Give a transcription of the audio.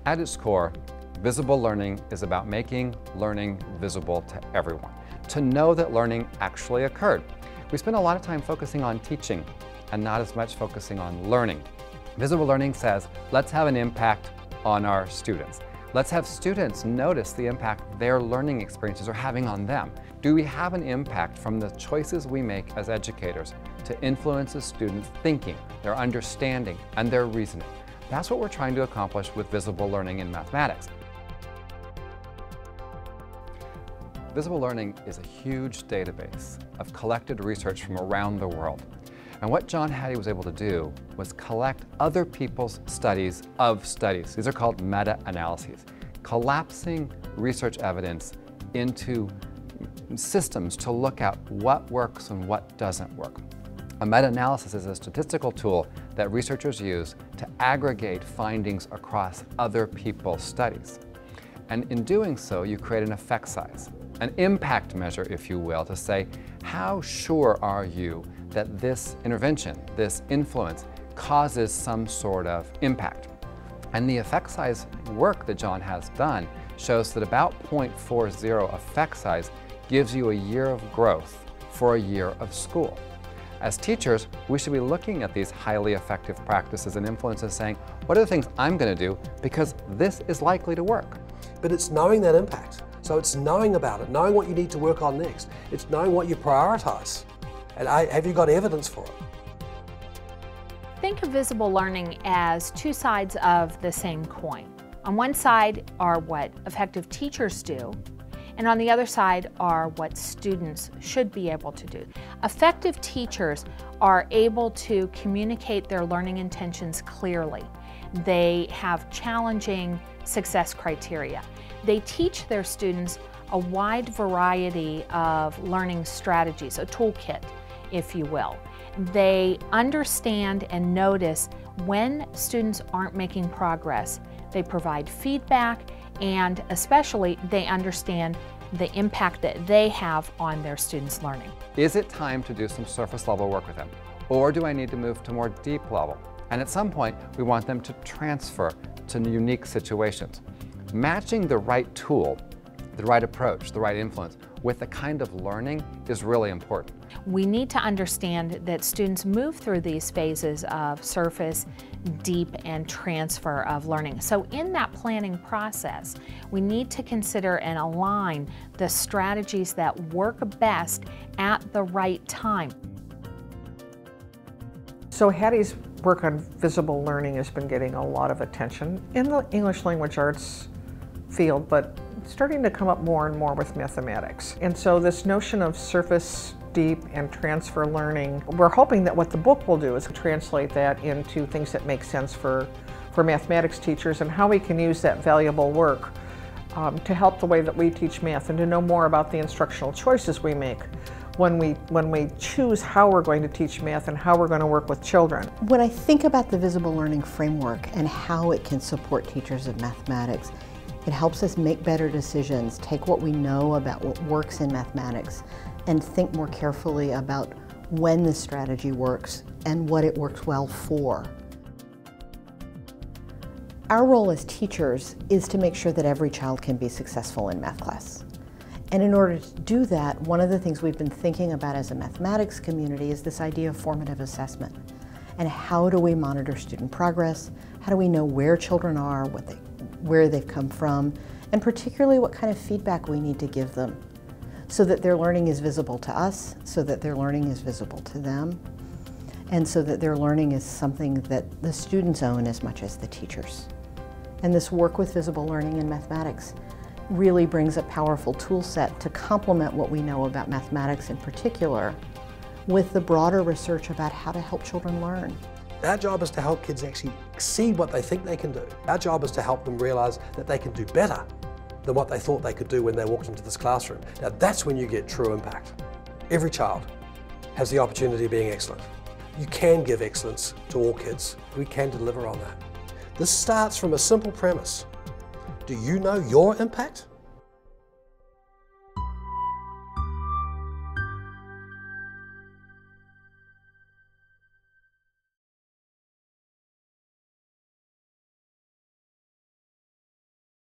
At its core, visible learning is about making learning visible to everyone, to know that learning actually occurred. We spend a lot of time focusing on teaching and not as much focusing on learning. Visible learning says, let's have an impact on our students. Let's have students notice the impact their learning experiences are having on them. Do we have an impact from the choices we make as educators to influence a student's thinking, their understanding, and their reasoning? That's what we're trying to accomplish with visible learning in mathematics. Visible learning is a huge database of collected research from around the world. And what John Hattie was able to do was collect other people's studies of studies. These are called meta-analyses, collapsing research evidence into systems to look at what works and what doesn't work. A meta-analysis is a statistical tool that researchers use to aggregate findings across other people's studies. And in doing so, you create an effect size, an impact measure, if you will, to say, how sure are you that this intervention, this influence, causes some sort of impact? And the effect size work that John has done shows that about 0.40 effect size gives you a year of growth for a year of school. As teachers, we should be looking at these highly effective practices and influences saying, what are the things I'm going to do because this is likely to work? But it's knowing that impact. So it's knowing about it, knowing what you need to work on next. It's knowing what you prioritize. And have you got evidence for it? Think of visible learning as two sides of the same coin. On one side are what effective teachers do, and on the other side are what students should be able to do. Effective teachers are able to communicate their learning intentions clearly. They have challenging success criteria. They teach their students a wide variety of learning strategies, a toolkit, if you will. They understand and notice when students aren't making progress. They provide feedback, and especially they understand the impact that they have on their students' learning. Is it time to do some surface level work with them? Or do I need to move to more deep level? And at some point, we want them to transfer to unique situations. Matching the right tool, the right approach, the right influence with the kind of learning is really important. We need to understand that students move through these phases of surface, deep, and transfer of learning. So in that planning process, we need to consider and align the strategies that work best at the right time. So Hattie's work on visible learning has been getting a lot of attention in the English language arts field, but starting to come up more and more with mathematics. And so this notion of surface, deep, and transfer learning, we're hoping that what the book will do is translate that into things that make sense for mathematics teachers and how we can use that valuable work to help the way that we teach math and to know more about the instructional choices we make when we choose how we're going to teach math and how we're going to work with children. When I think about the visible learning framework and how it can support teachers of mathematics, it helps us make better decisions, take what we know about what works in mathematics, and think more carefully about when the strategy works and what it works well for. Our role as teachers is to make sure that every child can be successful in math class. And in order to do that, one of the things we've been thinking about as a mathematics community is this idea of formative assessment. And how do we monitor student progress? How do we know where children are, where they've come from, and particularly what kind of feedback we need to give them so that their learning is visible to us, so that their learning is visible to them, and so that their learning is something that the students own as much as the teachers. And this work with visible learning in mathematics really brings a powerful tool set to complement what we know about mathematics in particular with the broader research about how to help children learn. Our job is to help kids actually exceed what they think they can do. Our job is to help them realize that they can do better than what they thought they could do when they walked into this classroom. Now that's when you get true impact. Every child has the opportunity of being excellent. You can give excellence to all kids. We can deliver on that. This starts from a simple premise. Do you know your impact?